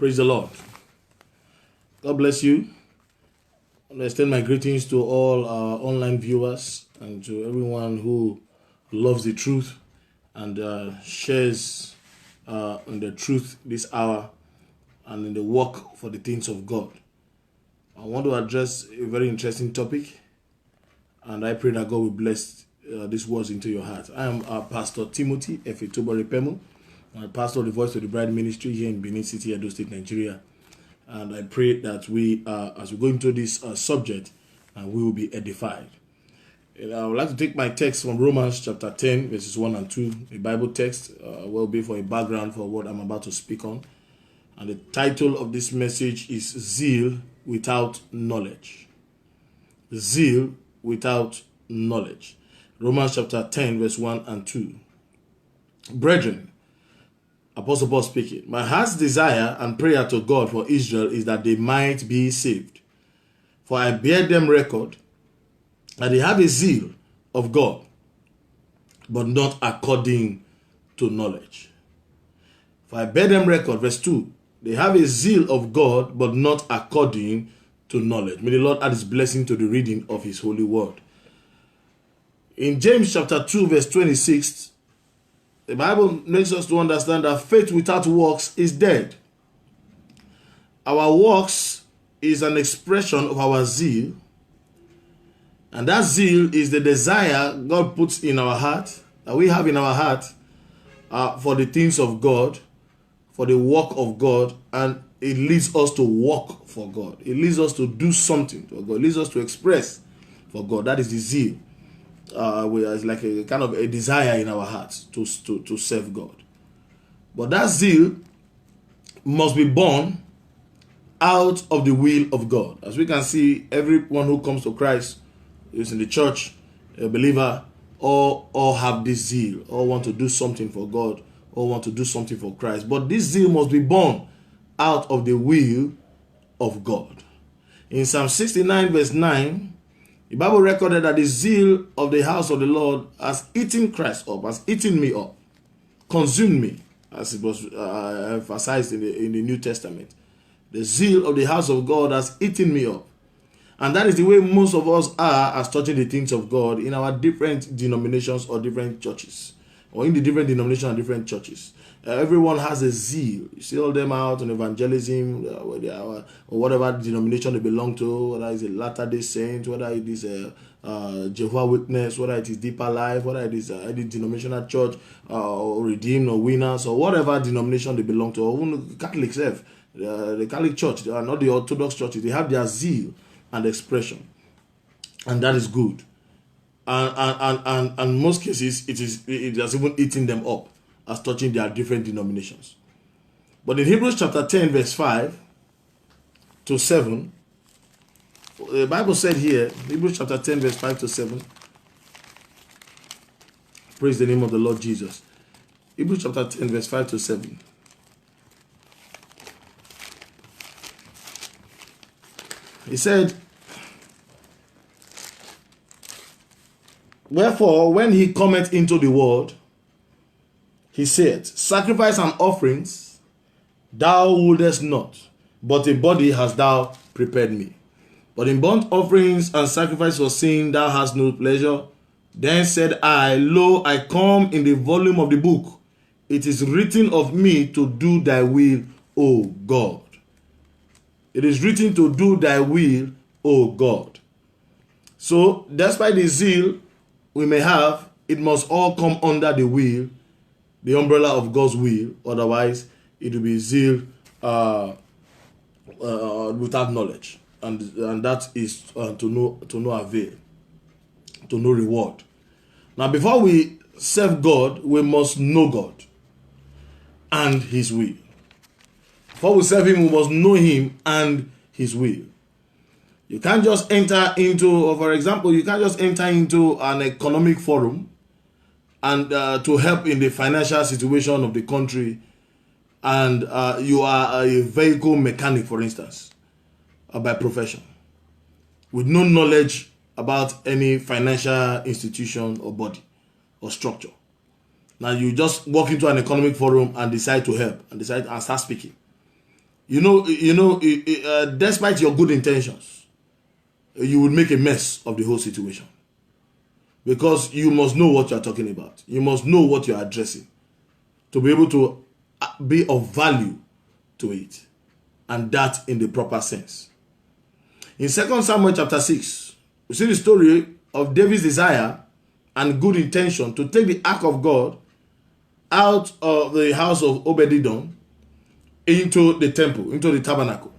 Praise the Lord. God bless you. I extend my greetings to all our online viewers and to everyone who loves the truth and shares in the truth this hour and in the work for the things of God. I want to address a very interesting topic, and I pray that God will bless these words into your heart. I am Pastor Timothy Efetobore Pemo. I'm pastor of the Voice of the Bride Ministry here in Benin City, Edo State, Nigeria. And I pray that we, as we go into this subject, we will be edified. And I would like to take my text from Romans chapter 10, verses 1 and 2. The Bible text will be for a background for what I'm about to speak on. And the title of this message is Zeal Without Knowledge. Zeal without knowledge. Romans chapter 10, verse 1 and 2. Brethren, Apostle Paul speaking, my heart's desire and prayer to God for Israel is that they might be saved. For I bear them record that they have a zeal of God, but not according to knowledge. For I bear them record, verse 2, they have a zeal of God, but not according to knowledge. May the Lord add his blessing to the reading of his holy word. In James chapter 2, verse 26, the Bible makes us to understand that faith without works is dead. Our works is an expression of our zeal, and that zeal is the desire God puts in our heart, that we have in our heart for the things of God, for the work of God, and it leads us to work for God. It leads us to do something for God. It leads us to express for God. That is the zeal. It's like a kind of a desire in our hearts to serve God. But that zeal must be born out of the will of God. As we can see, everyone who comes to Christ, is in the church, a believer, all have this zeal, all want to do something for God, all want to do something for Christ. But this zeal must be born out of the will of God. In Psalm 69 verse 9, the Bible recorded that the zeal of the house of the Lord has eaten Christ up, has eaten me up, consumed me, as it was emphasized in the New Testament. The zeal of the house of God has eaten me up. And that is the way most of us are as touching the things of God in our different denominations or different churches, or in the different denominations and different churches. Everyone has a zeal. You see all them out on evangelism, or whatever denomination they belong to, whether it's a Latter-day Saint, whether it is a Jehovah's Witness, whether it is Deeper Life, whether it is any denominational church, or Redeemed or Winners, or whatever denomination they belong to, or even Catholic self, the Catholic Church, they are not the Orthodox churches, they have their zeal and expression, and that is good. And in most cases, it has even eaten them up as touching their different denominations. But in Hebrews chapter 10, verse 5 to 7, the Bible said here, Hebrews chapter 10, verse 5 to 7, praise the name of the Lord Jesus. Hebrews chapter 10, verse 5 to 7. He said, wherefore, when he cometh into the world, he said, sacrifice and offerings thou wouldest not, but a body hast thou prepared me. But in burnt offerings and sacrifice for sin thou hast no pleasure. Then said I, lo, I come in the volume of the book. It is written of me to do thy will, O God. It is written to do thy will, O God. So, despite the zeal we may have, it must all come under the will, the umbrella of God's will. Otherwise, it will be zeal without knowledge, and that is to no avail, to no reward. Now, before we serve God, we must know God and His will. Before we serve Him, we must know Him and His will. You can't just enter into, or for example, you can't just enter into an economic forum and to help in the financial situation of the country, and you are a vehicle mechanic, for instance, by profession, with no knowledge about any financial institution or body or structure. Now you just walk into an economic forum and decide to help and start speaking. despite your good intentions, you would make a mess of the whole situation. Because you must know what you are talking about. You must know what you are addressing to be able to be of value to it, and that in the proper sense. In 2 Samuel chapter 6, we see the story of David's desire and good intention to take the ark of God out of the house of Obed-Edom into the temple, into the tabernacle.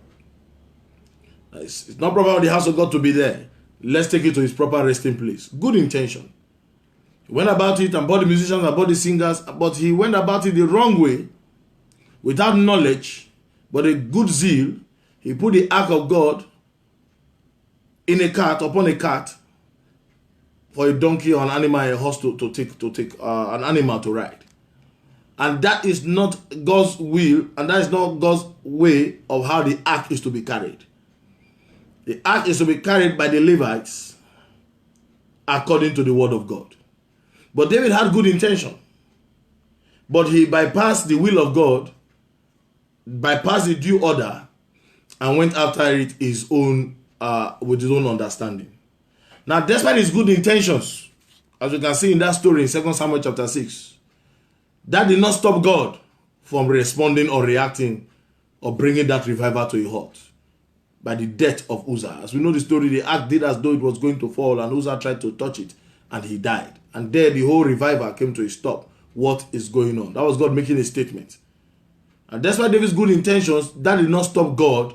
It's not proper for the house of God to be there. Let's take it to its proper resting place. Good intention. He went about it and bought the musicians and bought the singers, but he went about it the wrong way, without knowledge, but a good zeal. He put the ark of God in a cart, upon a cart, for a donkey or an animal, a horse to take an animal to ride. And that is not God's will, and that is not God's way of how the ark is to be carried. The ark is to be carried by the Levites according to the word of God. But David had good intention. But he bypassed the will of God, bypassed the due order, and went after it his own with his own understanding. Now, despite his good intentions, as we can see in that story in 2 Samuel chapter 6, that did not stop God from responding or reacting or bringing that revival to a halt by the death of Uzzah. As we know the story, the ark did as though it was going to fall, and Uzzah tried to touch it, and he died. And there the whole revival came to a stop. What is going on? That was God making a statement. And despite David's good intentions, that did not stop God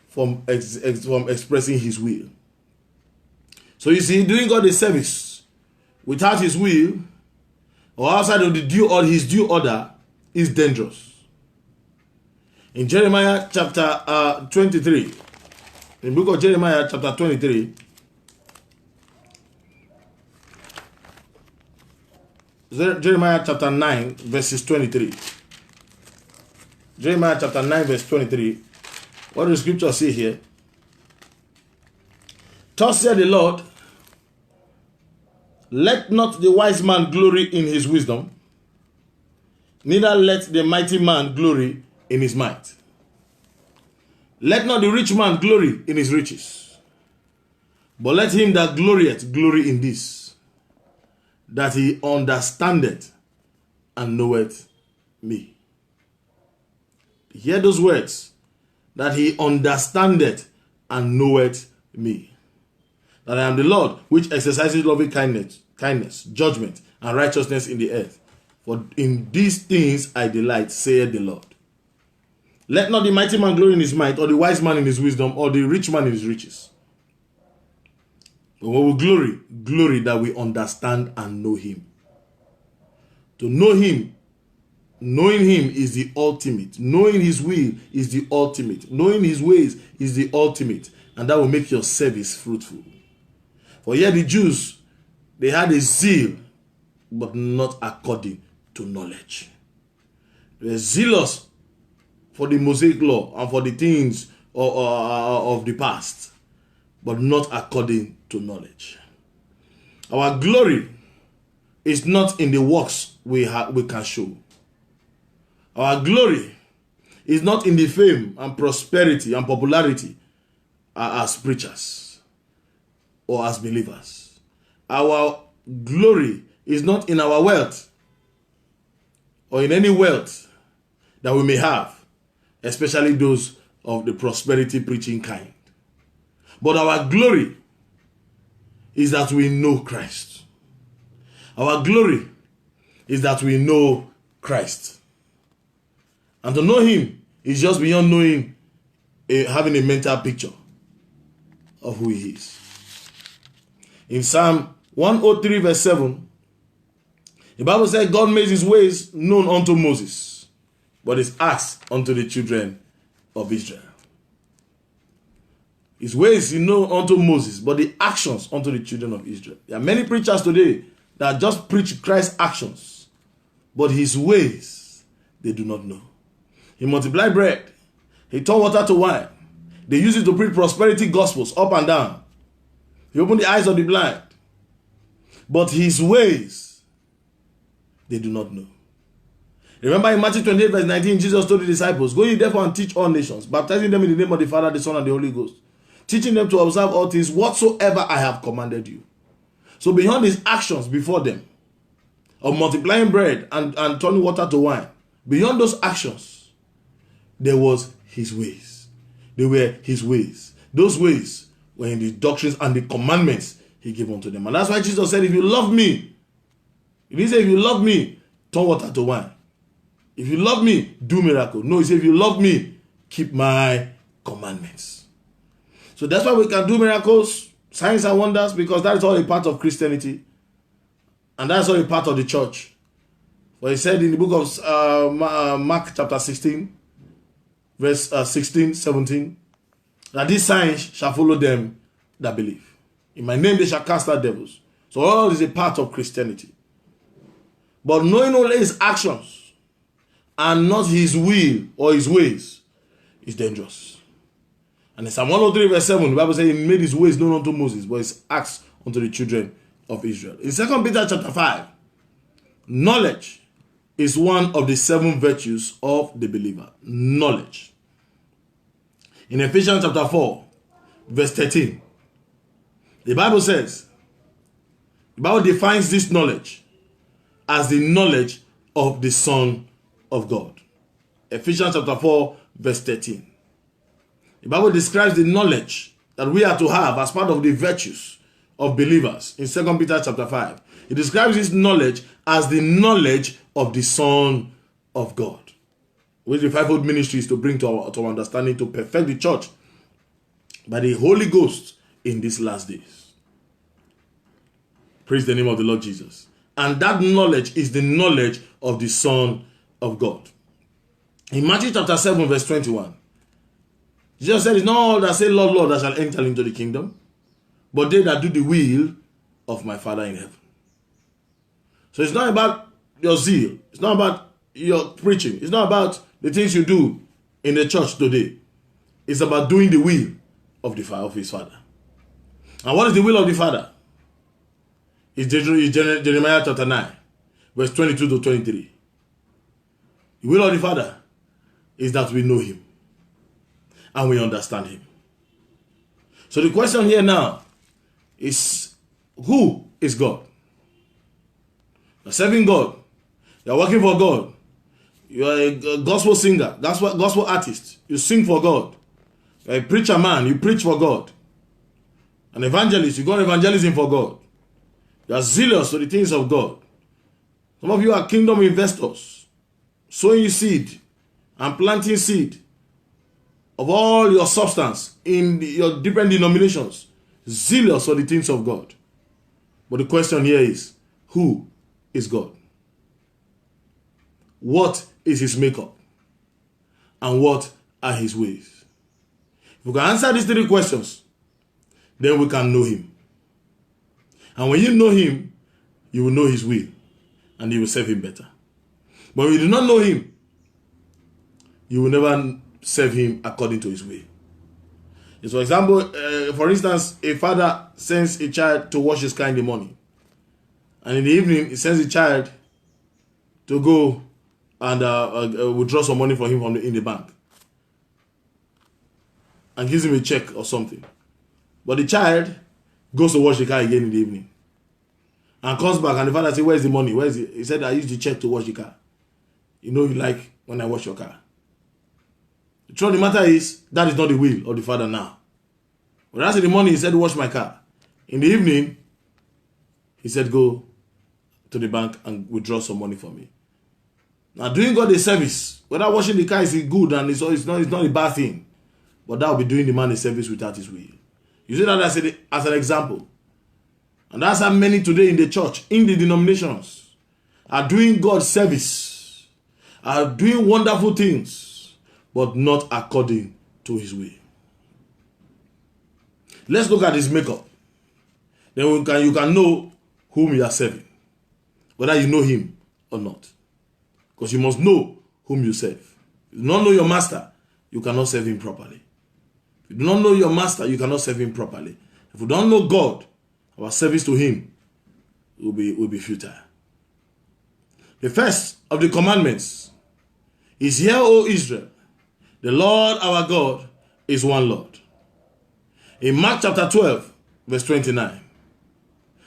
from expressing his will. So you see, doing God a service without his will or outside of his due order is dangerous. In Jeremiah chapter 23, in the book of Jeremiah chapter 23, Jeremiah chapter 9 verses 23. Jeremiah chapter 9 verse 23. What does the scripture say here? Thus said the Lord, let not the wise man glory in his wisdom, neither let the mighty man glory in his might. Let not the rich man glory in his riches, but let him that glorieth glory in this, that he understandeth and knoweth me. Hear those words, that he understandeth and knoweth me. That I am the Lord, which exercises loving kindness, judgment, and righteousness in the earth. For in these things I delight, saith the Lord. Let not the mighty man glory in his might, or the wise man in his wisdom, or the rich man in his riches. But when we glory that we understand and know him. To know him, knowing him is the ultimate. Knowing his will is the ultimate. Knowing his ways is the ultimate. And that will make your service fruitful. For here the Jews, they had a zeal, but not according to knowledge. They were zealous for the Mosaic law and for the things of the past, but not according to knowledge. Our glory is not in the works we can show. Our glory is not in the fame and prosperity and popularity as preachers or as believers. Our glory is not in our wealth or in any wealth that we may have, especially those of the prosperity preaching kind. But our glory is that we know Christ. Our glory is that we know Christ. And to know him is just beyond knowing, having a mental picture of who he is. In Psalm 103 verse 7, the Bible said God made his ways known unto Moses, but his acts unto the children of Israel. His ways he known unto Moses, but the actions unto the children of Israel. There are many preachers today that just preach Christ's actions, but his ways they do not know. He multiplied bread. He turned water to wine. They use it to preach prosperity gospels up and down. He opened the eyes of the blind. But his ways, they do not know. Remember in Matthew 28 verse 19, Jesus told the disciples, go ye therefore and teach all nations, baptizing them in the name of the Father, the Son, and the Holy Ghost, teaching them to observe all things whatsoever I have commanded you. So beyond his actions before them, of multiplying bread and turning water to wine, beyond those actions, there was his ways. They were his ways. Those ways were in the doctrines and the commandments he gave unto them. And that's why Jesus said, if you love me, he didn't say if you love me, turn water to wine. If you love me, do miracle. No, he said if you love me, keep my commandments. So that's why we can do miracles, signs and wonders, because that is all a part of Christianity. And that's all a part of the church. For he said in the book of Mark chapter 16, verse 16, 17, that these signs shall follow them that believe. In my name they shall cast out devils. So all is a part of Christianity. But knowing only his actions and not his will or his ways is dangerous. And in Psalm 103 verse 7, the Bible says he made his ways known unto Moses, but his acts unto the children of Israel. In 2 Peter chapter 5, knowledge is one of the 7 virtues of the believer. Knowledge. In Ephesians chapter 4, verse 13, the Bible says, the Bible defines this knowledge as the knowledge of the Son of God. Ephesians chapter 4, verse 13. The Bible describes the knowledge that we are to have as part of the virtues of believers in 2 Peter chapter 5. It describes this knowledge as the knowledge of the Son of God, which the fivefold ministry is to bring to our understanding, to perfect the church by the Holy Ghost in these last days. Praise the name of the Lord Jesus. And that knowledge is the knowledge of the Son of God. In Matthew chapter 7 verse 21, Jesus said, it's not all that say, Lord, Lord, that shall enter into the kingdom, but they that do the will of my Father in heaven. So it's not about your zeal. It's not about your preaching. It's not about the things you do in the church today. It's about doing the will of his Father. And what is the will of the Father? It's Jeremiah chapter 9, verse 22 to 23. The will of the Father is that we know him and we understand him. So the question here now is, who is God? You're serving God. You're working for God. You're a gospel singer, gospel artist. You sing for God. You're a preacher man. You preach for God. An evangelist. You go on evangelism for God. You are zealous to the things of God. Some of you are kingdom investors, sowing seed and planting seed of all your substance in your different denominations, zealous for the things of God. But the question here is, who is God? What is his makeup? And what are his ways? If we can answer these 3 questions, then we can know him. And when you know him, you will know his will, and you will serve him better. But when you do not know him, you will never serve him according to his way. For example, for instance, a father sends a child to wash his car in the morning, and in the evening he sends the child to go and withdraw some money from him in the bank, and gives him a check or something. But the child goes to wash the car again in the evening, and comes back, and the father says, "Where's the money? Where is it?" He said, "I used the check to wash the car. You know you like when I wash your car." The truth of the matter is, that is not the will of the Father now. Whereas in the morning he said, "Wash my car." In the evening, he said, "Go to the bank and withdraw some money for me." Now, doing God a service, whether washing the car is good and it's not a bad thing, but that will be doing the man a service without his will. You see that as an example. And that's how many today in the church, in the denominations, are doing God's service, are doing wonderful things, but not according to his way. Let's look at his makeup. Then you can know whom you are serving, whether you know him or not. Because you must know whom you serve. If you do not know your master, you cannot serve him properly. If you do not know your master, you cannot serve him properly. If you don't know God, our service to him will be futile. The first of the commandments is, Hear, O Israel, the Lord our God is one Lord. In Mark chapter 12, verse 29,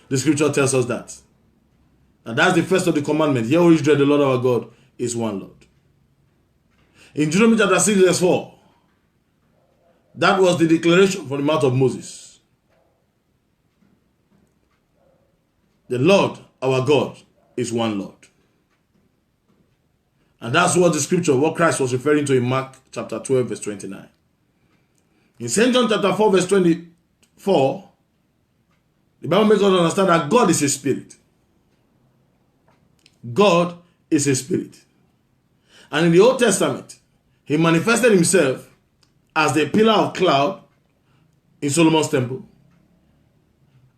the scripture tells us that. And that's the first of the commandments. Hear, O Israel, the Lord our God is one Lord. In Deuteronomy chapter 6, verse 4, that was the declaration from the mouth of Moses. The Lord our God is one Lord. And that's what the scripture, what Christ was referring to in Mark chapter 12, verse 29. In St. John chapter 4, verse 24, the Bible makes us understand that God is a spirit. God is a spirit. And in the Old Testament, he manifested himself as the pillar of cloud in Solomon's temple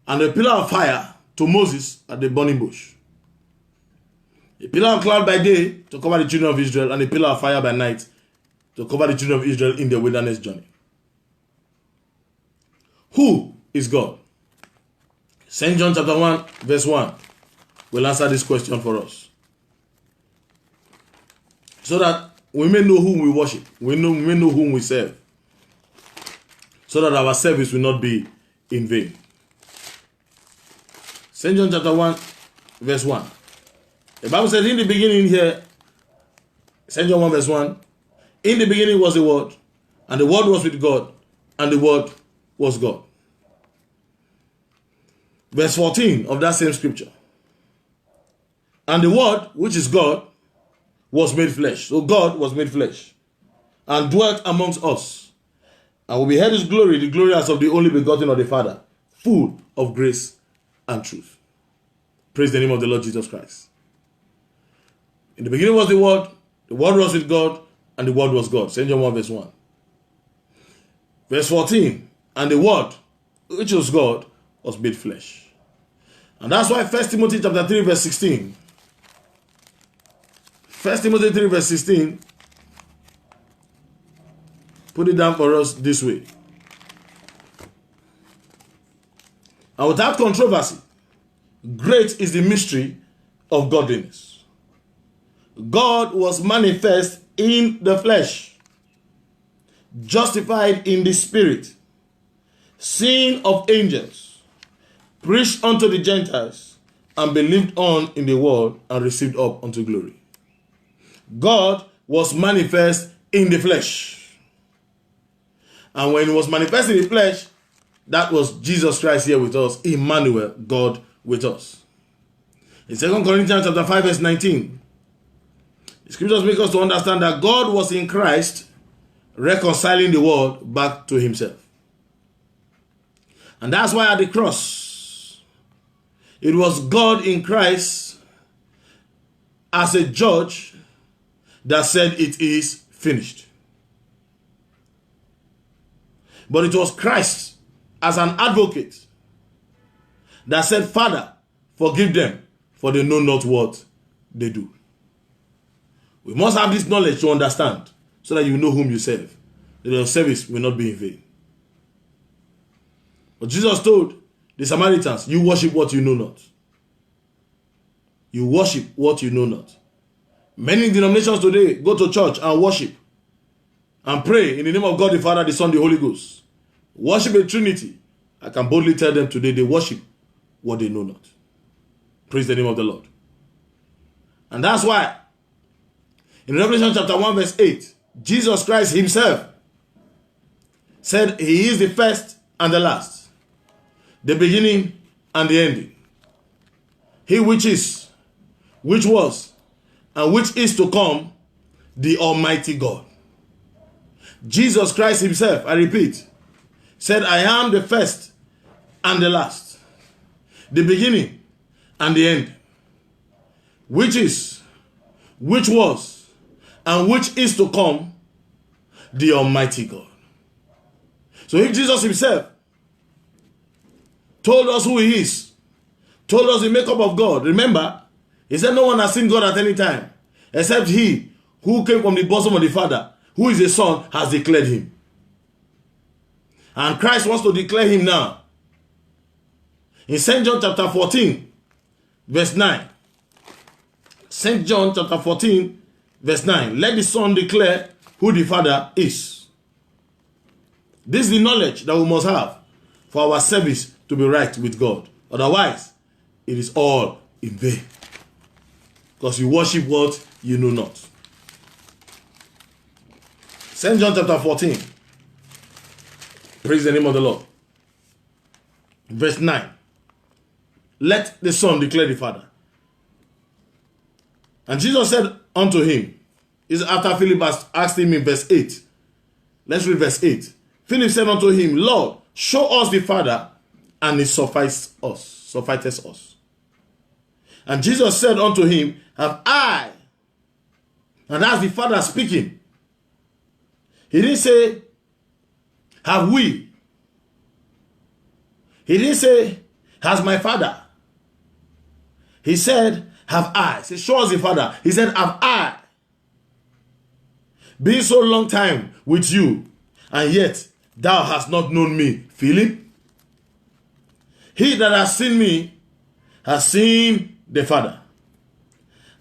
and the pillar of fire to Moses at the burning bush. A pillar of cloud by day to cover the children of Israel, and a pillar of fire by night to cover the children of Israel in their wilderness journey. Who is God? St. John chapter 1, verse 1 will answer this question for us. So that we may know whom we worship. We may know whom we serve. So that our service will not be in vain. St. John chapter 1, verse 1. The Bible says in the beginning here, St. John 1 verse 1, in the beginning was the Word, and the Word was with God, and the Word was God. Verse 14 of that same scripture. And the Word, which is God, was made flesh. So God was made flesh, and dwelt amongst us. And we beheld his glory, the glory as of the only begotten of the Father, full of grace and truth. Praise the name of the Lord Jesus Christ. In the beginning was the Word was with God, and the Word was God. St. John 1 verse 1. Verse 14, and the Word, which was God, was made flesh. And that's why 1 Timothy chapter 3 verse 16. 1 Timothy 3 verse 16, put it down for us this way. And without controversy, great is the mystery of godliness. God was manifest in the flesh, justified in the spirit, seen of angels, preached unto the Gentiles, and believed on in the world, and received up unto glory. God was manifest in the flesh. And when he was manifest in the flesh, that was Jesus Christ here with us, Emmanuel, God with us. In 2 Corinthians chapter 5 verse 19, the scriptures make us to understand that God was in Christ reconciling the world back to himself. And that's why at the cross, it was God in Christ as a judge that said it is finished. But it was Christ as an advocate that said, Father, forgive them, for they know not what they do. We must have this knowledge to understand, so that you know whom you serve, that your service will not be in vain. But Jesus told the Samaritans, you worship what you know not. You worship what you know not. Many denominations today go to church and worship and pray in the name of God the Father, the Son, the Holy Ghost. Worship a Trinity. I can boldly tell them today they worship what they know not. Praise the name of the Lord. And that's why in Revelation chapter 1 verse 8, Jesus Christ himself said he is the first and the last, the beginning and the ending. He which is, which was, and which is to come, the Almighty God. Jesus Christ himself, I repeat, said, I am the first and the last, the beginning and the end, which is, which was, and which is to come, the Almighty God. So if Jesus himself told us who he is, told us the makeup of God, remember, he said no one has seen God at any time, except he who came from the bosom of the Father, who is the Son, has declared him. And Christ wants to declare him now. In St. John chapter 14, verse 9. St. John chapter 14, Verse 9. Let the Son declare who the Father is. This is the knowledge that we must have for our service to be right with God. Otherwise, it is all in vain. Because you worship what you know not. St. John chapter 14. Praise the name of the Lord. Verse 9. Let the Son declare the Father. And Jesus said unto him, is after Philip asked him in verse 8. Let's read verse 8. Philip said unto him, Lord, show us the Father, and it sufficeth us. And Jesus said unto him, have I, and that's the Father speaking. He didn't say, have we. He didn't say, has my Father. He said, have I. He said, show us the Father. He said, have I been so long time with you, and yet thou hast not known me, Philip? He that has seen me has seen the Father.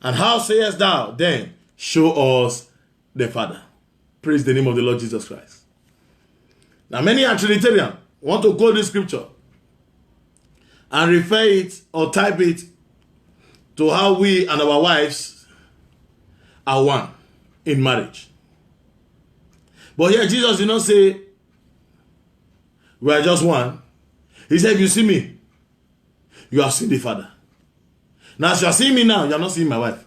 And how sayest thou then, show us the Father? Praise the name of the Lord Jesus Christ. Now many are Trinitarian, want to quote this scripture and refer it or type it to how we and our wives are one in marriage. But here Jesus did not say we are just one. He said, if you see me, you have seen the Father. Now as you are seeing me now, you are not seeing my wife.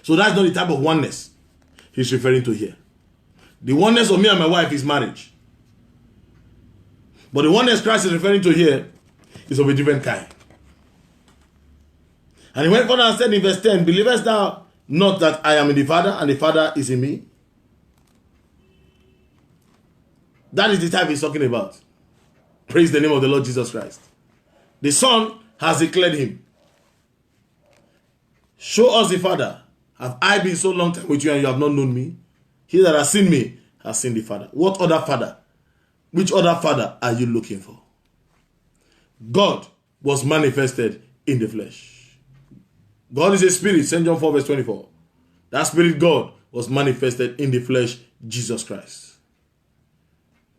So that's not the type of oneness he's referring to here. The oneness of me and my wife is marriage. But the oneness Christ is referring to here is of a different kind. And he went further and said in verse 10, believest thou not that I am in the Father and the Father is in me? That is the type he's talking about. Praise the name of the Lord Jesus Christ. The Son has declared him. Show us the Father. Have I been so long time with you and you have not known me? He that has seen me has seen the Father. What other Father? Which other Father are you looking for? God was manifested in the flesh. God is a spirit. St. John 4 verse 24. That spirit God was manifested in the flesh, Jesus Christ.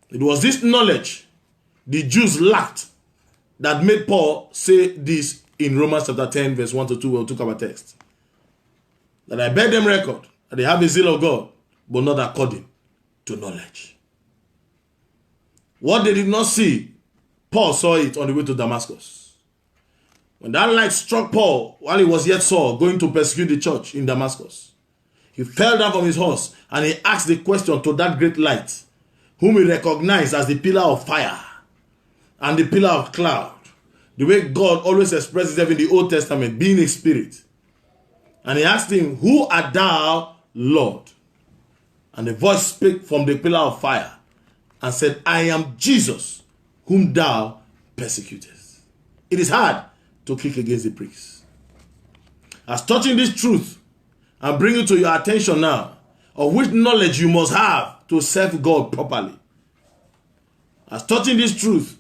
It was this knowledge the Jews lacked that made Paul say this in Romans chapter 10 verse 1 to 2 where we took our text. That I bear them record that they have the zeal of God, but not according to knowledge. What they did not see, Paul saw it on the way to Damascus. When that light struck Paul while he was yet Saul, going to persecute the church in Damascus, he fell down from his horse and he asked the question to that great light, whom he recognized as the pillar of fire and the pillar of cloud. The way God always expresses himself in the Old Testament, being a spirit. And he asked him, who art thou, Lord? And the voice spake from the pillar of fire and said, I am Jesus, whom thou persecutest. It is hard to kick against the pricks. As touching this truth and bring it to your attention now, of which knowledge you must have to serve God properly. As touching this truth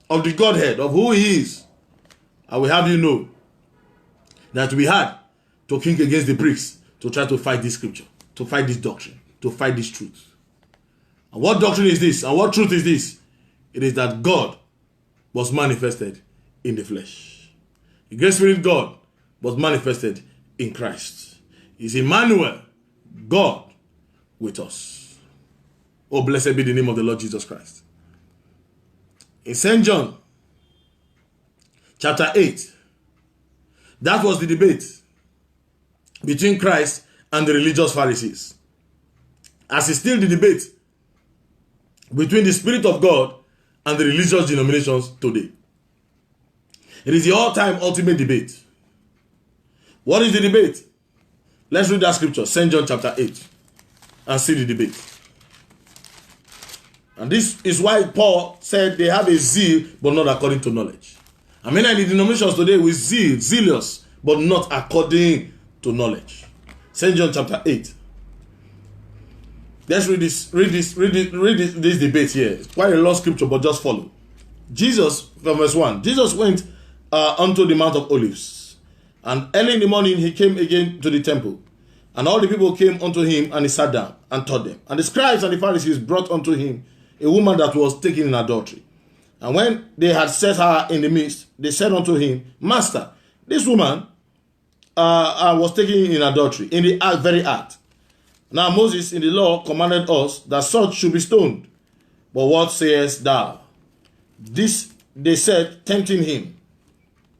of the Godhead, of who he is, I will have you know that it will be hard to kick against the pricks to try to fight this scripture, to fight this doctrine, to fight this truth. And what doctrine is this? And what truth is this? It is that God was manifested in the flesh. The great spirit God was manifested in Christ. Is Emmanuel, God with us. Oh, blessed be the name of the Lord Jesus Christ. In St. John chapter 8, that was the debate between Christ and the religious Pharisees. As is still the debate between the Spirit of God and the religious denominations today. It is the all-time ultimate debate. What is the debate? Let's read that scripture, St. John chapter 8, and see the debate. And this is why Paul said they have a zeal, but not according to knowledge. I mean, in the denominations today with zeal, zealous, but not according to knowledge. St. John chapter 8. Let's read this debate here. It's quite a long scripture, but just follow. Jesus, from verse 1. Jesus went unto the Mount of Olives. And early in the morning he came again to the temple. And all the people came unto him, and he sat down and taught them. And the scribes and the Pharisees brought unto him a woman that was taken in adultery. And when they had set her in the midst, they said unto him, Master, this woman was taken in adultery, in the very act. Now Moses in the law commanded us that such should be stoned. But what sayest thou? This they said, tempting him,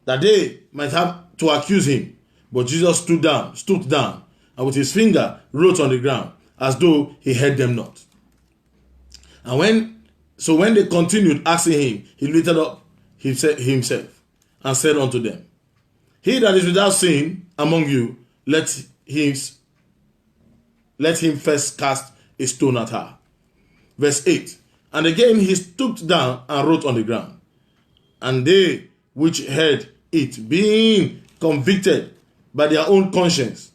that they might have to accuse him. But Jesus stooped down, and with his finger wrote on the ground, as though he heard them not. And when they continued asking him, he lifted up himself and said unto them, He that is without sin among you, let him first cast a stone at her. Verse 8. And again he stooped down and wrote on the ground. And they which heard it, being convicted by their own conscience,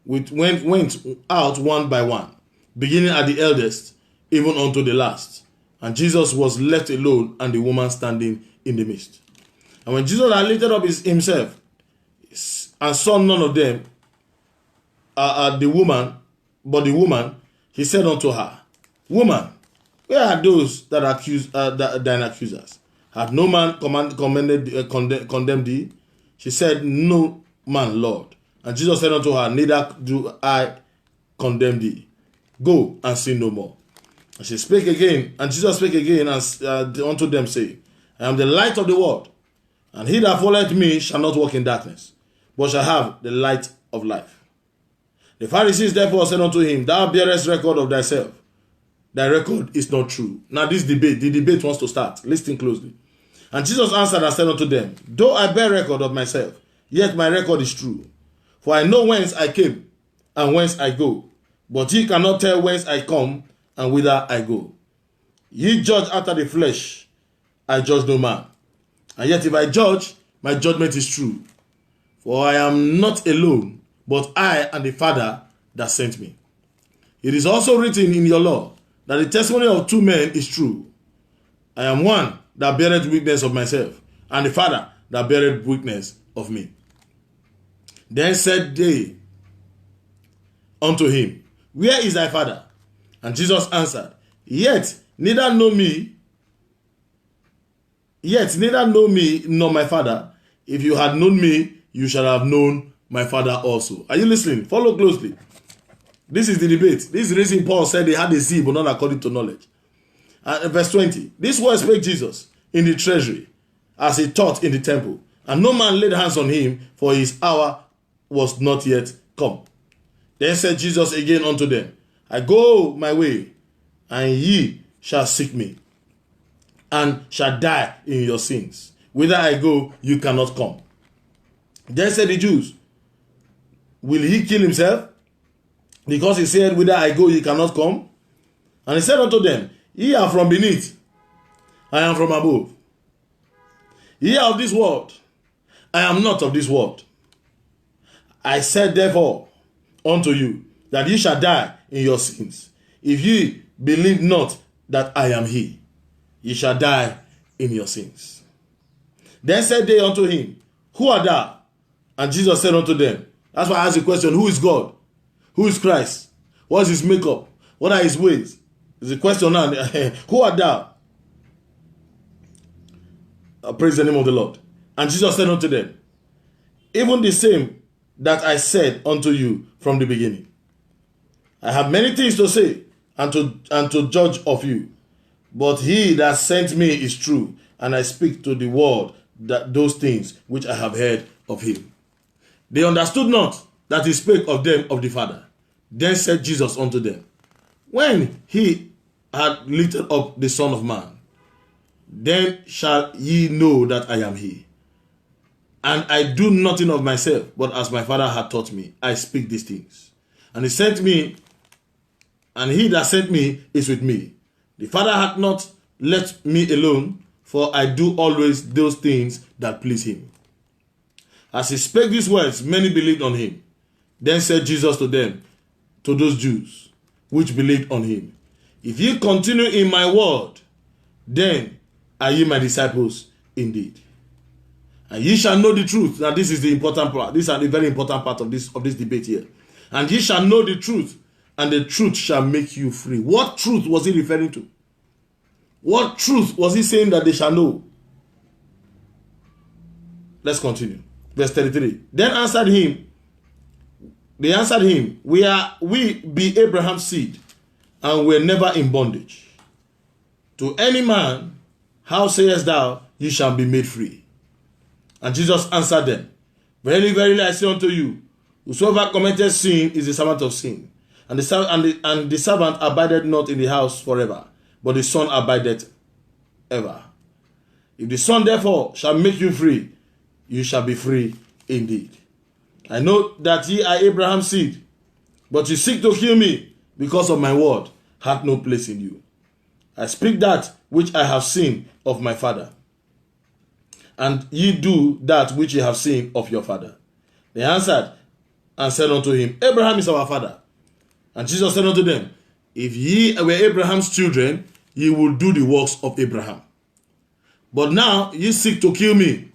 went out one by one, beginning at the eldest, even unto the last. And Jesus was left alone, and the woman standing in the midst. And when Jesus had lifted up himself, and saw none of them, the woman, he said unto her, Woman, where are those that accuse thine accusers? Hath no man condemned thee? She said, No man, Lord. And Jesus said unto her, Neither do I condemn thee. Go and sin no more. And she spake again, and Jesus spake again unto them, saying, I am the light of the world, and he that followeth me shall not walk in darkness, but shall have the light of life. The Pharisees therefore said unto him, Thou bearest record of thyself. Thy record is not true. Now the debate wants to start. Listen closely. And Jesus answered and said unto them, Though I bear record of myself, yet my record is true. For I know whence I came, and whence I go. But ye cannot tell whence I come, and whither I go. Ye judge after the flesh, I judge no man. And yet if I judge, my judgment is true. For I am not alone, but I and the Father that sent me. It is also written in your law, that the testimony of two men is true. I am one that beareth witness of myself, and the Father that beareth witness of me. Then said they unto him, Where is thy Father? And Jesus answered, Yet neither know me nor my Father. If you had known me, you shall have known my Father also. Are you listening? Follow closely. This is the debate. This is the reason Paul said they had a zeal, but not according to knowledge. Verse 20. This word spake Jesus in the treasury, as he taught in the temple. And no man laid hands on him, for his hour was not yet come. Then said Jesus again unto them, I go my way, and ye shall seek me, and shall die in your sins. Whither I go, you cannot come. Then said the Jews, Will he kill himself? Because he said, Whither I go, ye cannot come. And he said unto them, Ye are from beneath, I am from above. Ye are of this world, I am not of this world. I said therefore unto you, that ye shall die in your sins. If ye believe not that I am he, ye shall die in your sins. Then said they unto him, Who art thou? And Jesus said unto them, that's why I asked the question, who is God? Who is Christ? What is his makeup? What are his ways? Is the question now. Who art thou? Praise the name of the Lord. And Jesus said unto them, Even the same that I said unto you from the beginning. I have many things to say and to judge of you. But he that sent me is true, and I speak to the world that those things which I have heard of him. They understood not that he spake of them of the Father. Then said Jesus unto them, When he had lifted up the Son of Man, then shall ye know that I am he. And I do nothing of myself, but as my Father hath taught me, I speak these things. And he sent me, and he that sent me is with me. The Father hath not left me alone, for I do always those things that please him. As he spake these words, many believed on him. Then said Jesus to them, to those Jews which believed on him, If ye continue in my word, then are ye my disciples indeed. And ye shall know the truth. Now this is the important part. This is a very important part of this debate here. And ye shall know the truth, and the truth shall make you free. What truth was he referring to? What truth was he saying that they shall know? Let's continue. Verse 33. They answered him, we be Abraham's seed, and we're never in bondage to any man. How sayest thou, ye shall be made free? And Jesus answered them, verily, verily, I say unto you, whosoever committeth sin is the servant of sin. And the servant abideth not in the house forever, but the Son abideth ever. If the Son therefore shall make you free, you shall be free indeed. I know that ye are Abraham's seed, but you seek to kill me, because of my word hath no place in you. I speak that which I have seen of my father, and ye do that which ye have seen of your father. They answered and said unto him, Abraham is our father. And Jesus said unto them, if ye were Abraham's children, ye would do the works of Abraham. But now ye seek to kill me,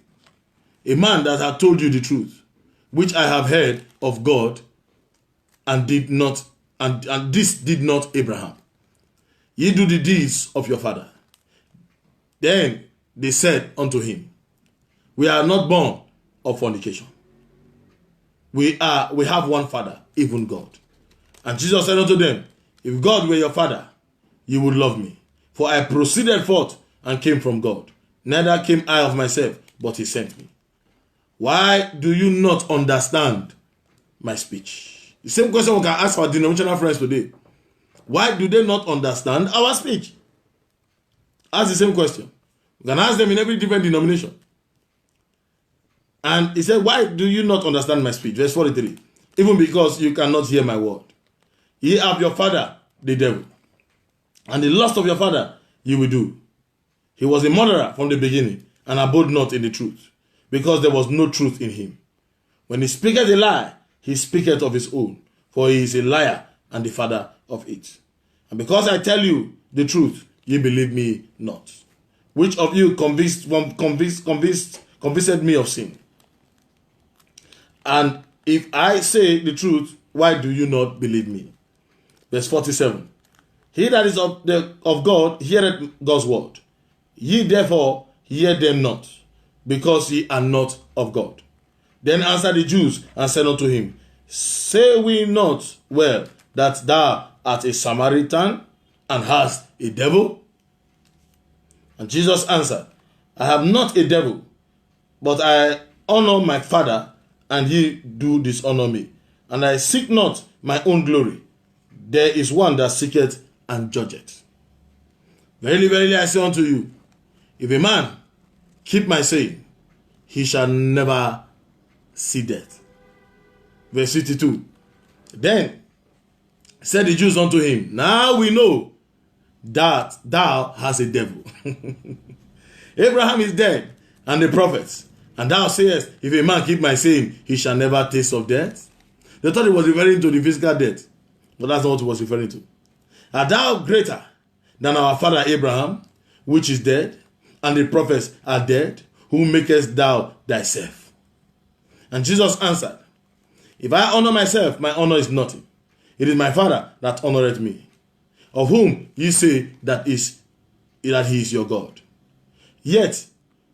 a man that hath told you the truth, which I have heard of God, and this did not Abraham. Ye do the deeds of your father. Then they said unto him, we are not born of fornication. We have one Father, even God. And Jesus said unto them, if God were your Father, you would love me. For I proceeded forth and came from God. Neither came I of myself, but he sent me. Why do you not understand my speech? The same question we can ask our denominational friends today. Why do they not understand our speech? Ask the same question. We can ask them in every different denomination. And he said, why do you not understand my speech? Verse 43. Even because you cannot hear my word. Ye have your father, the devil. And the lust of your father you will do. He was a murderer from the beginning, and abode not in the truth, because there was no truth in him. When he speaketh a lie, he speaketh of his own, for he is a liar and the father of it. And because I tell you the truth, ye believe me not. Which of you convinced me of sin? And if I say the truth, why do you not believe me? Verse 47. He that is of God heareth God's word. Ye therefore hear them not, because ye are not of God. Then answered the Jews and said unto him, say we not well that thou art a Samaritan and hast a devil? And Jesus answered, I have not a devil, but I honor my Father, and ye do dishonor me. And I seek not my own glory. There is one that seeketh and judgeth. Verily, verily, I say unto you, if a man keep my saying, he shall never see death. Verse 52. Then said the Jews unto him, now we know that thou hast a devil. Abraham is dead, and the prophets, and thou sayest, if a man keep my saying, he shall never taste of death. They thought he was referring to the physical death, but that's not what he was referring to. Art thou greater than our father Abraham, which is dead, and the prophets are dead? Who makest thou thyself? And Jesus answered, if I honor myself, my honor is nothing. It is my Father that honoreth me, of whom ye say that he is your God. Yet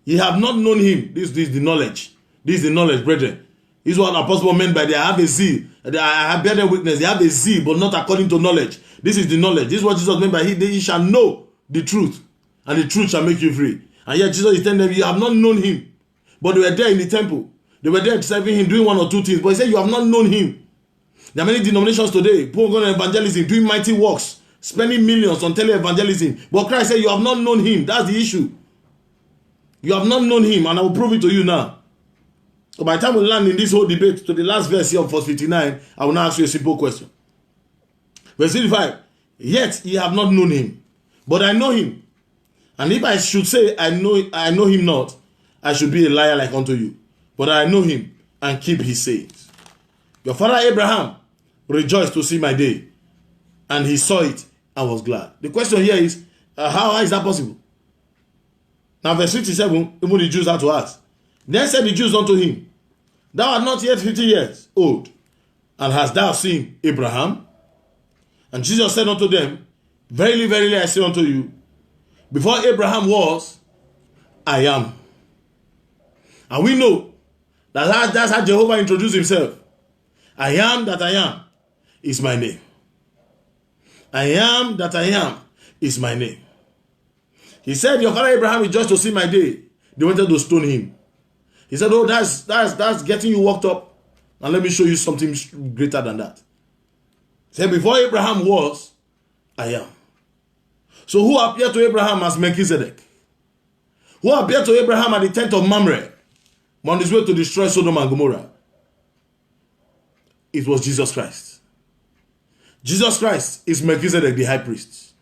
ye have not known him. This is the knowledge. This is the knowledge, brethren. This is what Apostle meant by they have a zeal. I have better witness. They have a zeal, but not according to knowledge. This is the knowledge. This is what Jesus meant by he shall know the truth, and the truth shall make you free. And yet Jesus is telling them, you have not known him. But they were there in the temple. They were there serving him, doing one or two things. But he said, you have not known him. There are many denominations today, people going to evangelism, doing mighty works, spending millions on tele-evangelism. But Christ said, you have not known him. That's the issue. You have not known him, and I will prove it to you now. So by the time we land in this whole debate to the last verse here of verse 59, I will now ask you a simple question. Verse 55, yet ye have not known him, but I know him. And if I should say I know him not, I should be a liar like unto you. But I know him and keep his sayings. Your father Abraham rejoiced to see my day, and he saw it and was glad. The question here is, how is that possible? Now verse 57, even the Jews had to ask. Then said the Jews unto him, thou art not yet 50 years old, And hast thou seen Abraham? And Jesus said unto them, Verily, verily, I say unto you, before Abraham was, I am. And we know that that's how Jehovah introduced himself. I am that I am is my name. I am that I am is my name. He said, your father Abraham rejoiced to see my day. They wanted to stone him. He said, oh, that's getting you worked up. And let me show you something greater than that. He said, before Abraham was, I am. So who appeared to Abraham as Melchizedek? Who appeared to Abraham at the tent of Mamre on his way to destroy Sodom and Gomorrah? It was Jesus Christ. Jesus Christ is Melchizedek, the high priest,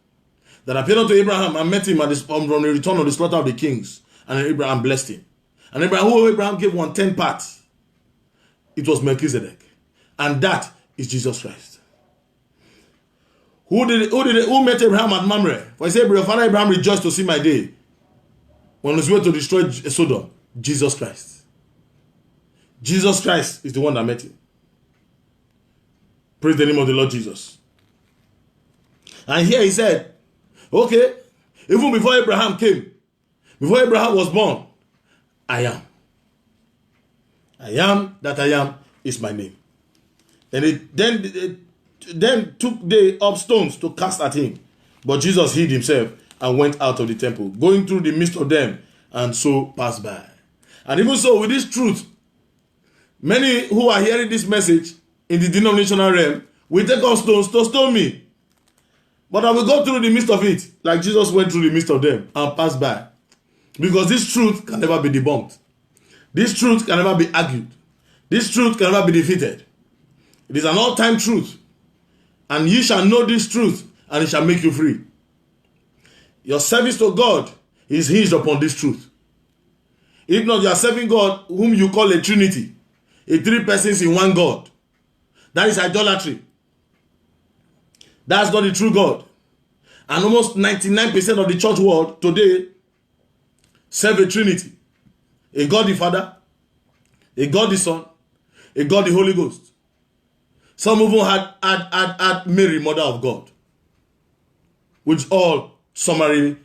that appeared unto Abraham and met him from the return of the slaughter of the kings. And Abraham blessed him. And Abraham gave 1/10 part. It was Melchizedek. And that is Jesus Christ. Who met Abraham at Mamre? For he said, your father Abraham rejoiced to see my day. On his way to destroy Sodom, Jesus Christ. Jesus Christ is the one that met him. Praise the name of the Lord Jesus. And here he said, okay, even before Abraham came, before Abraham was born, I am. I am that I am is my name. And it then took they up stones to cast at him. But Jesus hid himself and went out of the temple, going through the midst of them, and so passed by. And even so, with this truth, many who are hearing this message in the denominational realm will take up stones to stone me. But I will go through the midst of it, like Jesus went through the midst of them and passed by. Because this truth can never be debunked. This truth can never be argued. This truth can never be defeated. It is an all-time truth. And ye shall know this truth, and it shall make you free. Your service to God is hinged upon this truth. If not, you are serving God whom you call a Trinity. A 3 persons in one God. That is idolatry. That's not the true God. And almost 99% of the church world today serve a Trinity. A God the Father, a God the Son, a God the Holy Ghost. Some even had Mary, Mother of God. Which all summary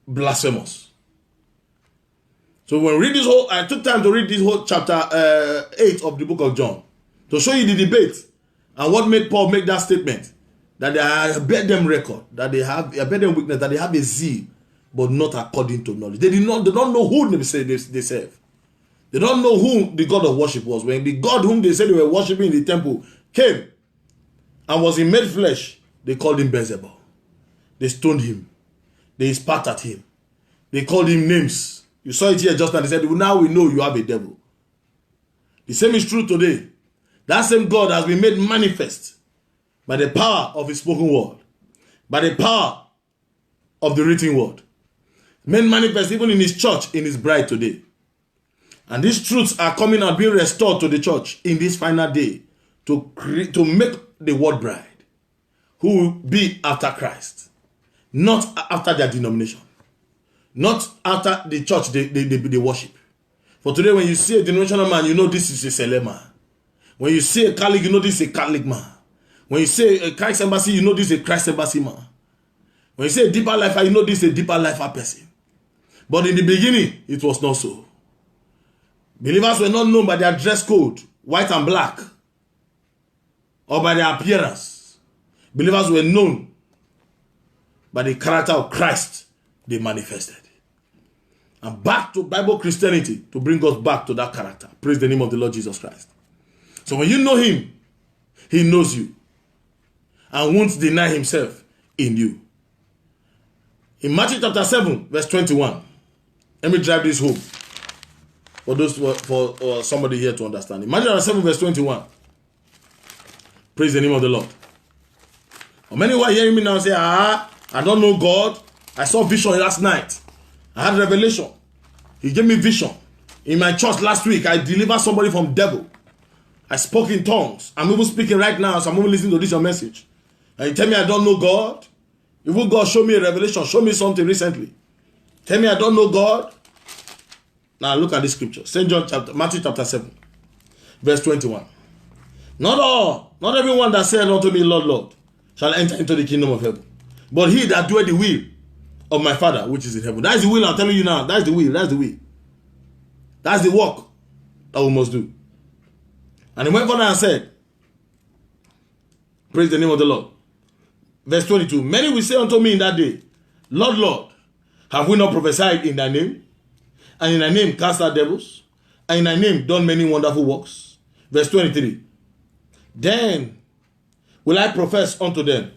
blasphemous. So when we read this whole, I took time to read this whole chapter 8 of the book of John to show you the debate and what made Paul make that statement, that I bear them record, that they have, I bear them witness, that they have a zeal, but not according to knowledge. They don't know who they serve. They don't know who the God of worship was. When the God whom they said they were worshiping in the temple came and was in made flesh, they called him Beelzebub. They stoned him. They spat at him. They called him names. You saw it here just now. They said, well, now we know you have a devil. The same is true today. That same God has been made manifest by the power of his spoken word, by the power of the written word. Made manifest even in his church, in his bride today. And these truths are coming and being restored to the church in this final day to make the word bride who will be after Christ, not after their denomination, not after the church they worship. For today, when you see a denominational man, you know this is a Salem man. When you see a Catholic, you know this is a Catholic man. When you say a Christ Embassy, you know this is a Christ Embassy man. When you say a Deeper Lifer, you know this is a Deeper Lifer person. But in the beginning, it was not so. Believers were not known by their dress code, white and black, or by their appearance. Believers were known by the character of Christ they manifested. And back to Bible Christianity to bring us back to that character. Praise the name of the Lord Jesus Christ. So when you know him, he knows you and won't deny himself in you. In Matthew chapter 7, verse 21, let me drive this home for those for somebody here to understand. In Matthew chapter 7, verse 21, praise the name of the Lord. Many who are hearing me now say, I don't know God. I saw vision last night. I had revelation. He gave me vision. In my church last week, I delivered somebody from devil. I spoke in tongues. I'm even speaking right now, so I'm even listening to this your message. And you tell me I don't know God? Even God show me a revelation, show me something recently. Tell me I don't know God? Now look at this scripture. St. John Matthew chapter 7, verse 21. Not everyone that said unto me, Lord, Lord, shall enter into the kingdom of heaven, but he that doeth the will of my Father which is in heaven. That is the will I'm telling you now. That's the will. That's the will. That's the work that we must do. And he went further and said, praise the name of the Lord. Verse 22, many will say unto me in that day, Lord, Lord, have we not prophesied in thy name? And in thy name cast out devils? And in thy name done many wonderful works? Verse 23, then will I profess unto them,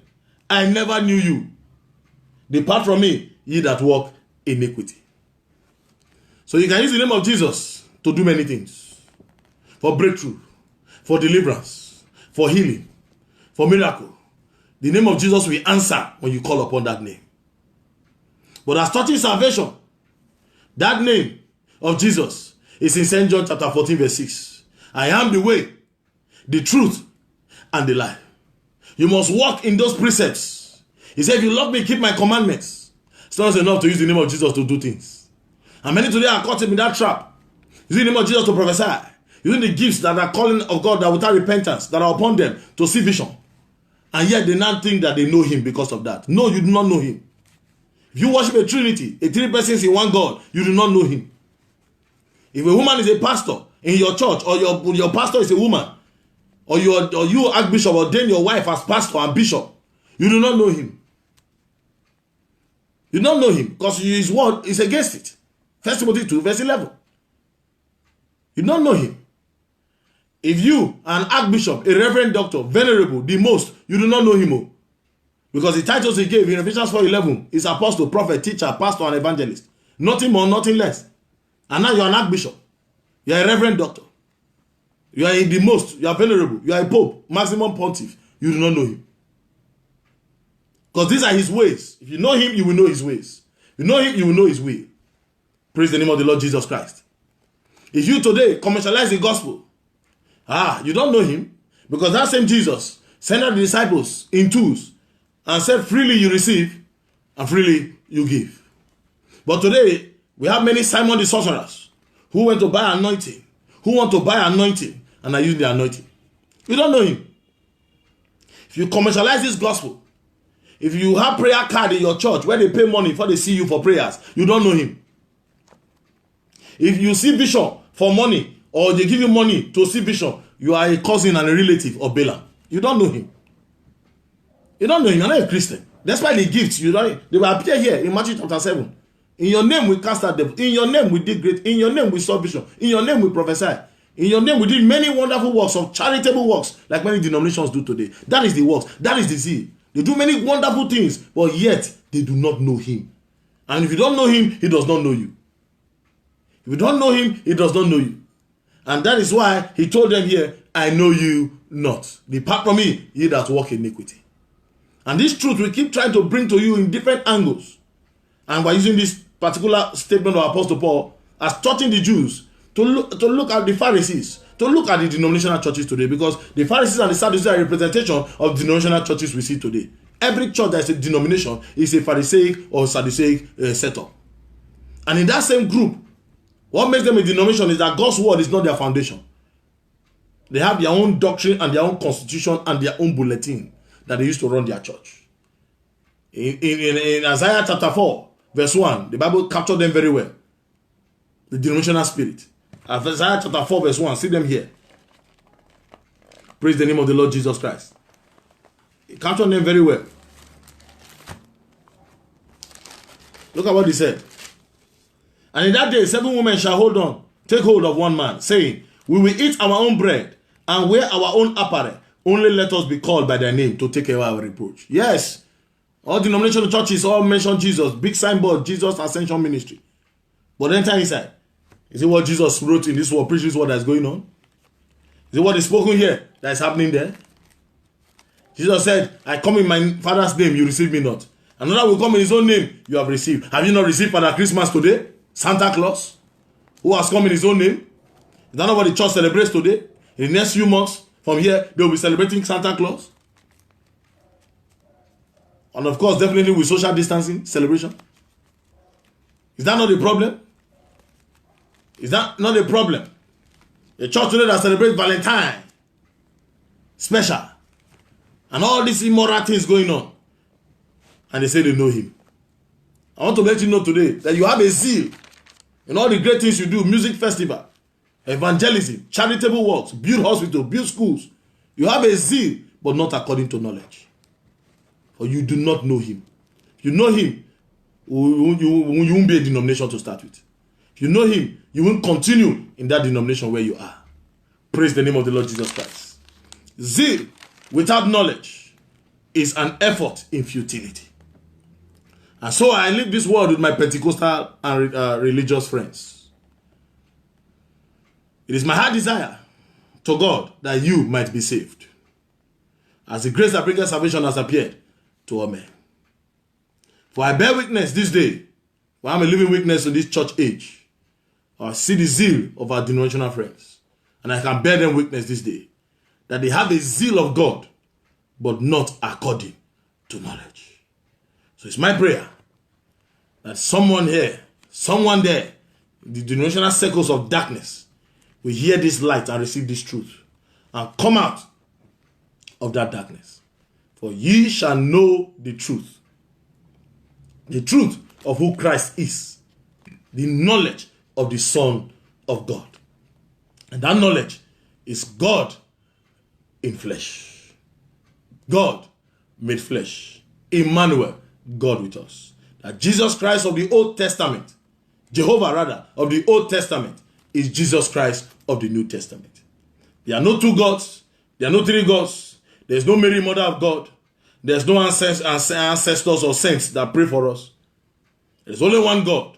I never knew you. Depart from me, ye that walk iniquity. So you can use the name of Jesus to do many things. For breakthrough, for deliverance, for healing, for miracle. The name of Jesus will answer when you call upon that name. But as touching salvation, that name of Jesus is in St. John chapter 14 verse 6. I am the way, the truth, and the life. You must walk in those precepts. He said, if you love me, keep my commandments. It's not enough to use the name of Jesus to do things. And many today are caught in that trap. Using the name of Jesus to prophesy. Using the gifts that are calling of God that without repentance, that are upon them to see vision. And yet they now think that they know him because of that. No, you do not know him. If you worship a trinity, a three persons in one God, you do not know him. If a woman is a pastor in your church, or your pastor is a woman, or you archbishop ordain your wife as pastor and bishop, you do not know him. You don't know him because his word is against it. 1 Timothy 2 verse 11. You don't know him. If you are an archbishop, a reverend doctor, venerable, the most, you do not know him. Because the titles he gave in Ephesians 4:11 is apostle, prophet, teacher, pastor, and evangelist. Nothing more, nothing less. And now you are an archbishop. You are a reverend doctor. You are in the most, you are venerable, you are a pope, maximum pontiff. You do not know him. Because these are his ways. If you know him, you will know his ways. If you know him, you will know his will. Praise the name of the Lord Jesus Christ. If you today commercialize the gospel, you don't know him, because that same Jesus sent out the disciples in twos and said, freely you receive and freely you give. But today, we have many Simon the sorcerers who went to buy anointing, who want to buy anointing and are using the anointing. You don't know him. If you commercialize this gospel, if you have prayer card in your church where they pay money before they see you for prayers, you don't know him. If you see vision for money, or they give you money to see vision, you are a cousin and a relative of Balaam. You don't know him. You don't know him. You're not a Christian. Despite the gifts, they will appear here in Matthew chapter 7. In your name we cast out devils. In your name we did great. In your name we saw vision. In your name we prophesy. In your name we did many wonderful works, of charitable works, like many denominations do today. That is the works. That is the zeal. They do many wonderful things, but yet they do not know him. And if you don't know him, he does not know you. If you don't know him, he does not know you. And that is why he told them here, I know you not. Depart from me, ye that walk in iniquity. And this truth we keep trying to bring to you in different angles. And by using this particular statement of Apostle Paul as touching the Jews to look at the Pharisees, to look at the denominational churches today, because the Pharisees and the Sadducees are a representation of denominational churches we see today. Every church that is a denomination is a Pharisaic or Sadduceic setup. And in that same group, what makes them a denomination is that God's word is not their foundation. They have their own doctrine and their own constitution and their own bulletin that they used to run their church. In Isaiah chapter 4, verse 1, the Bible captured them very well. The denominational spirit. Isaiah chapter 4, verse 1, see them here. Praise the name of the Lord Jesus Christ. It captured them very well. Look at what he said. And in that day, 7 women shall take hold of one man, saying, we will eat our own bread and wear our own apparel. Only let us be called by their name to take away our reproach. Yes, all denominational churches all mention Jesus. Big signboard, Jesus Ascension Ministry. But enter inside. Is it what Jesus wrote in this word, preach this word that's going on? Is it what is spoken here that is happening there? Jesus said, I come in my Father's name, you receive me not. Another will come in his own name, you have received. Have you not received Father Christmas today? Santa Claus, who has come in his own name. Is that not what the church celebrates today? In the next few months, from here, they will be celebrating Santa Claus. And of course, definitely with social distancing celebration. Is that not the problem? Is that not a problem? A church today that celebrates Valentine. special, and all these immoral things going on, and they say they know him. I want to let you know today that you have a zeal in all the great things you do: music festival, evangelism, charitable works, build hospitals, build schools. You have a zeal, but not according to knowledge. For you do not know him. If you know him, you won't be a denomination to start with. If you know him, you won't continue in that denomination where you are. Praise the name of the Lord Jesus Christ. Zeal without knowledge is an effort in futility. And so I leave this word with my Pentecostal and religious friends. It is my heart desire to God that you might be saved, as the grace that brings salvation has appeared to all men. For I bear witness this day, for I am a living witness in this church age. I see the zeal of our denominational friends, and I can bear them witness this day, that they have a zeal of God, but not according to knowledge. So it's my prayer that someone here, someone there, in the denominational circles of darkness, will hear this light and receive this truth, and come out of that darkness. For ye shall know the truth of who Christ is, the knowledge of the Son of God. And that knowledge is God in flesh. God made flesh. Emmanuel, God with us. That Jesus Christ of the Old Testament, Jehovah rather, of the Old Testament, is Jesus Christ of the New Testament. There are no two gods. There are no three gods. There is no Mary, Mother of God. There's no ancestors or saints that pray for us. There's only one God,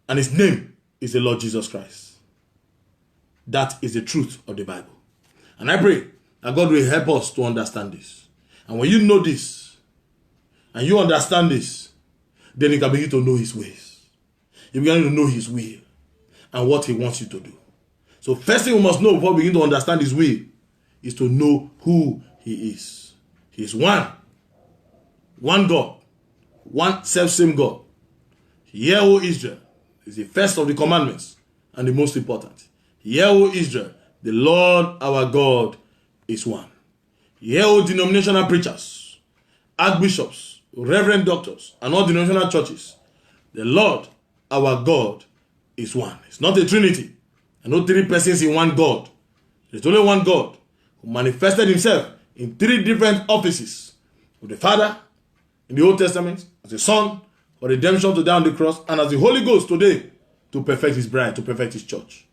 and his name is the Lord Jesus Christ. That is the truth of the Bible. And I pray that God will help us to understand this. And when you know this, and you understand this, then you can begin to know his ways. You begin to know his will and what he wants you to do. So first thing we must know before we begin to understand his will is to know who he is. He is one God, one self-same God. Hear, O Israel, is the first of the commandments and the most important. Hear, O Israel, the Lord our God is one. Hear, O denominational preachers, archbishops, reverend doctors, and all denominational churches, the Lord our God is one. It's not a trinity, and no three persons in one God. There's only one God who manifested himself in three different offices: of the Father in the Old Testament, as the Son for redemption to die on the cross, and as the Holy Ghost today to perfect his bride, to perfect his church.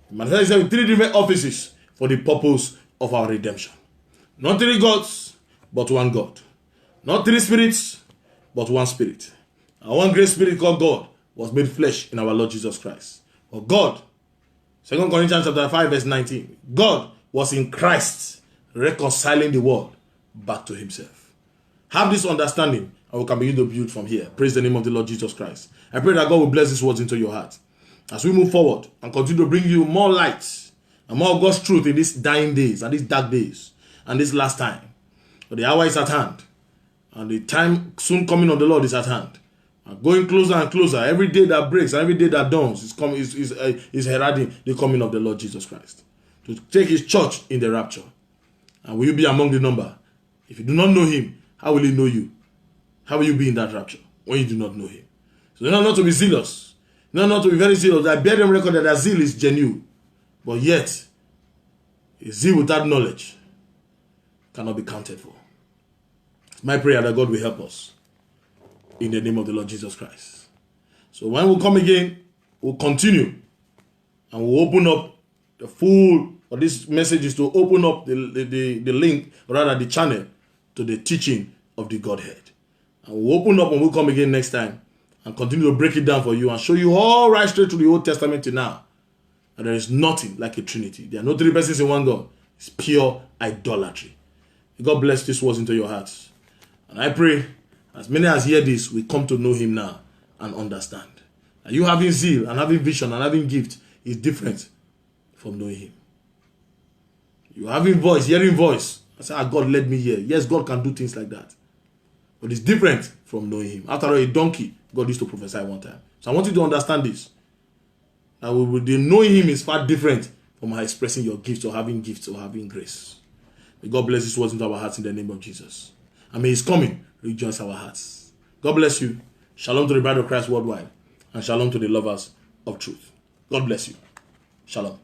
He manifested himself in three different offices for the purpose of our redemption. Not three gods, but one God. Not three spirits, but one spirit. And one great spirit called God was made flesh in our Lord Jesus Christ. For God, 2 Corinthians chapter 5 verse 19, God was in Christ reconciling the world back to himself. Have this understanding, and we can begin to build from here. Praise the name of the Lord Jesus Christ. I pray that God will bless these words into your heart as we move forward and continue to bring you more light and more of God's truth in these dying days and these dark days and this last time. But the hour is at hand, and the time soon coming of the Lord is at hand. And going closer and closer, every day that breaks and every day that dawns is heralding the coming of the Lord Jesus Christ to take his church in the rapture. And will you be among the number? If you do not know him, how will he know you? How will you be in that rapture when you do not know him? So they're not to be zealous. They're not to be very zealous. I bear them record that their zeal is genuine. But yet, a zeal without knowledge cannot be counted for. It's my prayer that God will help us in the name of the Lord Jesus Christ. So when we come again, we'll continue and we'll open up the full, or this message is to open up the link, or rather the channel, to the teaching of the Godhead. And we'll open up and we'll come again next time and continue to break it down for you and show you all right straight to the Old Testament to now. And there is nothing like a Trinity. There are no three persons in one God. It's pure idolatry. God bless these words into your hearts. And I pray, as many as hear this, we come to know him now and understand. And you having zeal and having vision and having gift is different from knowing him. You having voice, hearing voice. I say, God led me here. Yes, God can do things like that. But it's different from knowing him. After all, a donkey, God used to prophesy one time. So I want you to understand this. That knowing him is far different from expressing your gifts or having grace. May God bless His words into our hearts in the name of Jesus. And may His coming rejoice our hearts. God bless you. Shalom to the bride of Christ worldwide. And shalom to the lovers of truth. God bless you. Shalom.